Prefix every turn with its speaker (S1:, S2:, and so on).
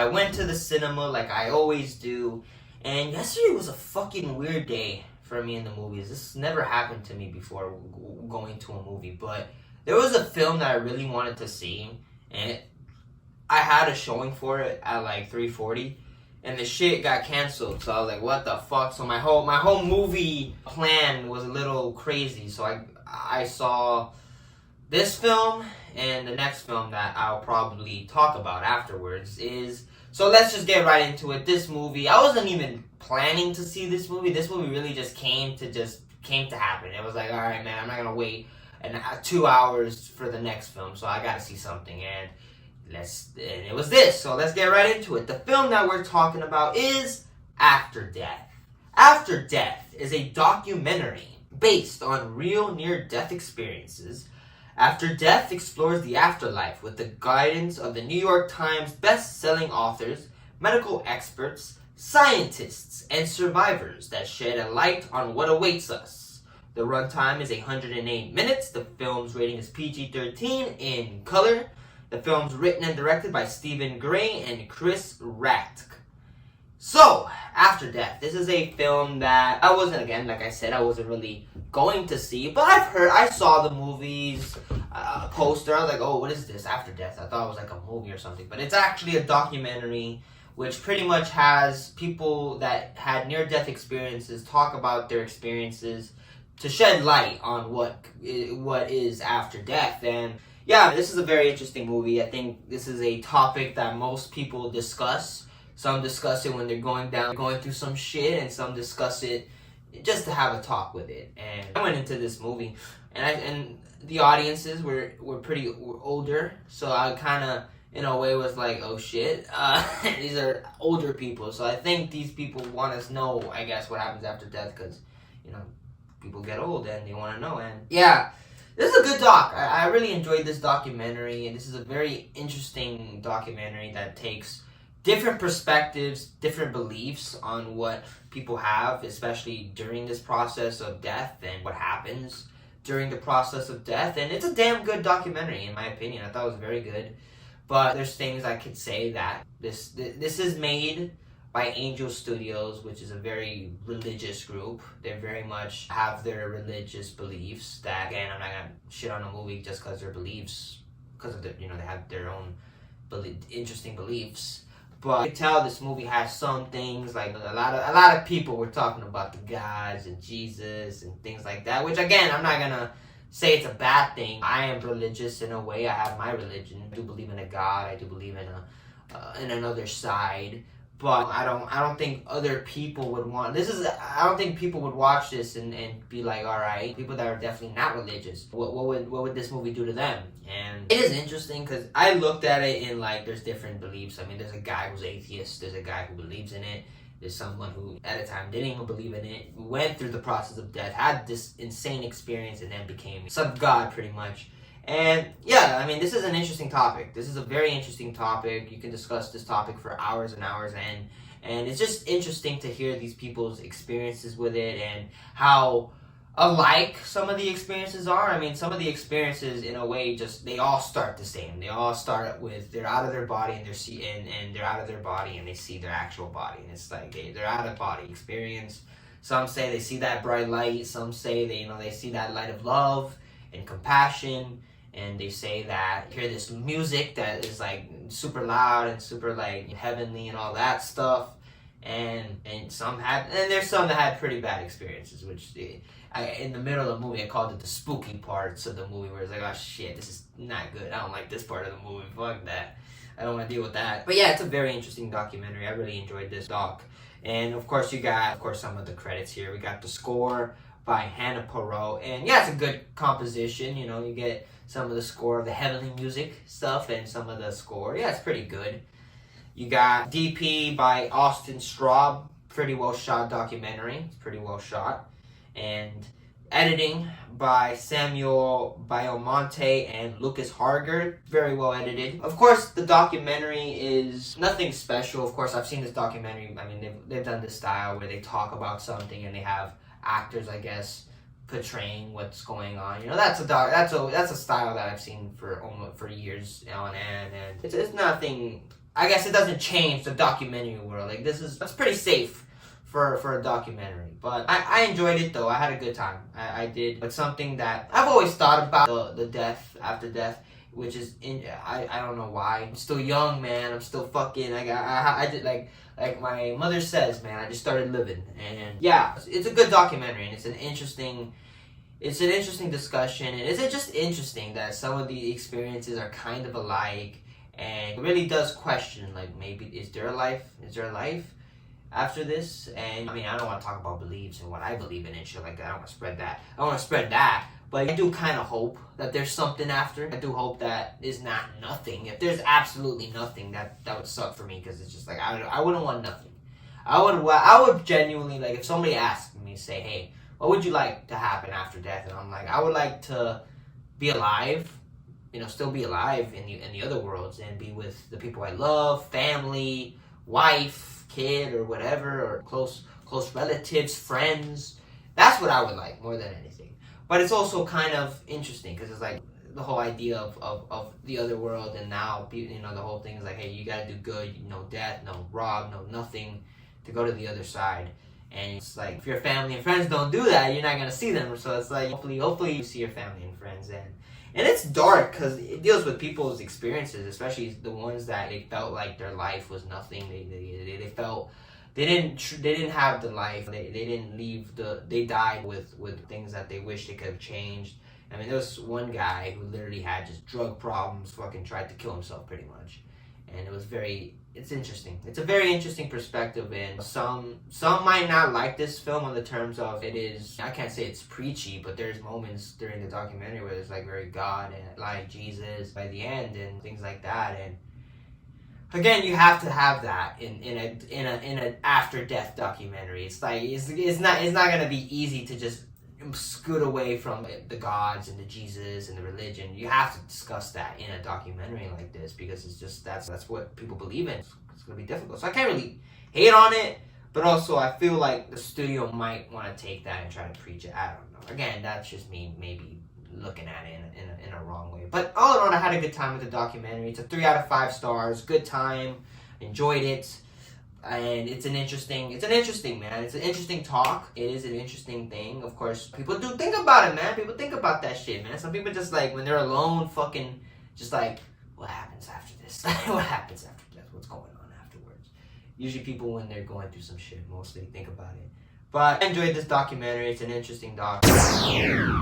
S1: I went to the cinema like I always do, and yesterday was a fucking weird day for me in the movies. This never happened to me before going to a movie, but there was a film that I really wanted to see, and I had a showing for it at like 3:40, and the shit got canceled. So I was like, what the fuck? So my whole movie plan was a little crazy. So I saw this film, and the next film that I'll probably talk about afterwards is... So let's just get right into it. This movie, I wasn't even planning to see this movie. This movie really just came to happen. It was like, all right, man, I'm not gonna wait 2 hours for the next film, so I gotta see something, and it was this. So let's get right into it. The film that we're talking about is After Death. After Death is a documentary based on real near-death experiences. After Death explores the afterlife with the guidance of the New York Times best-selling authors, medical experts, scientists, and survivors that shed a light on what awaits us. The runtime is 108 minutes. The film's rating is PG-13 in color. The film's written and directed by Stephen Gray and Chris Ratk. So, After Death. This is a film that I wasn't, again, like I said, I wasn't really going to see, but I saw the movie's poster. I was like, oh, what is this, After Death? I thought it was like a movie or something, but it's actually a documentary which pretty much has people that had near-death experiences talk about their experiences to shed light on what is after death. And yeah, this is a very interesting movie. I think this is a topic that most people discuss. Some discuss it when they're going through some shit, and some discuss it just to have a talk with it. And I went into this movie, and the audiences were older, so I kind of, in a way, was like, oh shit, these are older people. So I think these people want us to know, I guess, what happens after death, because, you know, people get old and they want to know. And yeah, this is a good doc. I really enjoyed this documentary, and this is a very interesting documentary that takes different perspectives, different beliefs on what people have, especially during this process of death and what happens during the process of death. And it's a damn good documentary, in my opinion. I thought it was very good. But there's things I could say that this is made by Angel Studios, which is a very religious group. They very much have their religious beliefs that, again, I'm not going to shit on a movie just because their beliefs, because of they have their own interesting beliefs. But you can tell this movie has some things, like a lot of people were talking about the gods and Jesus and things like that, which, again, I'm not gonna say it's a bad thing. I am religious in a way. I have my religion. I do believe in a God. I do believe in another side. But I don't think other people would want I don't think people would watch this and be like, all right, people that are definitely not religious, what would this movie do to them? And it is interesting because I looked at it in, like, there's different beliefs. I mean, there's a guy who's atheist, there's a guy who believes in it, there's someone who at a time didn't even believe in it, went through the process of death, had this insane experience, and then became some god pretty much. And yeah, I mean, this is an interesting topic. This is a very interesting topic. You can discuss this topic for hours and hours, and it's just interesting to hear these people's experiences with it and how alike some of the experiences are. I mean, some of the experiences, in a way, they all start the same. They all start with they're out of their body and they're out of their body and they see their actual body, and it's like they're out of body experience. Some say they see that bright light. Some say they see that light of love and compassion. And they say that hear this music that is like super loud and super like heavenly and all that stuff. And there's some that had pretty bad experiences, which in the middle of the movie I called it the spooky parts of the movie, where it's like, oh shit, this is not good. I don't like this part of the movie. Fuck that. I don't want to deal with that. But yeah, it's a very interesting documentary. I really enjoyed this doc. And of course you got some of the credits here. We got the score by Hannah Perot, and yeah, it's a good composition. You get some of the score of the heavenly music stuff and some of the score. Yeah, it's pretty good. You got DP by Austin Straub, pretty well shot documentary. It's pretty well shot. And editing by Samuel Biomonte and Lucas Harger, very well edited. Of course, the documentary is nothing special. Of course, I've seen this documentary. I mean, they've done this style where they talk about something and they have actors, I guess, portraying what's going on. You know, that's a style that I've seen for years on end, and it's nothing. I guess it doesn't change the documentary world. Like that's pretty safe for a documentary. But I enjoyed it though. I had a good time. I did. But something that I've always thought about the death after death, which is I don't know why. I'm still young, man. I'm still fucking. I did like my mother says, man. I just started living, and yeah, it's a good documentary, and it's an interesting discussion, and it's just interesting that some of the experiences are kind of alike. And it really does question, like, maybe is there a life after this? And I mean, I don't want to talk about beliefs and what I believe in and shit like that. I don't want to spread that. But I do kind of hope that there's something after. I do hope that is not nothing. If there's absolutely nothing, that would suck for me, because it's just like I wouldn't want nothing. I would genuinely, like, if somebody asked me, say, hey, what would you like to happen after death? And I'm like, I would like to be alive. You know, still be alive in the other worlds and be with the people I love, family, wife, kid, or whatever, or close relatives, friends. That's what I would like more than anything. But it's also kind of interesting, because it's like the whole idea of the other world, and now, you know, the whole thing is like, hey, you gotta do good, no death, no rob, no nothing, to go to the other side. And it's like, if your family and friends don't do that, you're not gonna see them. So it's like, hopefully you see your family and friends. And it's dark because it deals with people's experiences, especially the ones that they felt like their life was nothing. They felt they didn't have the life. They didn't leave they died with things that they wish they could have changed. I mean, there was one guy who literally had just drug problems, fucking tried to kill himself pretty much. And it's interesting. It's a very interesting perspective, and some might not like this film on the terms of it is, I can't say it's preachy, but there's moments during the documentary where it's like very God and like Jesus by the end and things like that. And again, you have to have that in an after death documentary. It's like it's not gonna be easy to just scoot away from the gods and the Jesus and the religion. You have to discuss that in a documentary like this, because it's just that's what people believe in. It's gonna be difficult. So I can't really hate on it, but also I feel like the studio might want to take that and try to preach it. I don't know. Again, that's just me maybe looking at it in a wrong way. But all in all, I had a good time with the documentary. It's a 3 out of 5 stars. Good time. Enjoyed it. And it's an interesting, man. It's an interesting talk. It is an interesting thing. Of course, people do think about it, man. People think about that shit, man. Some people just, like, when they're alone, fucking, just like, what happens after this? What happens after death? What's going on afterwards? Usually people, when they're going through some shit, mostly think about it. But I enjoyed this documentary. It's an interesting documentary.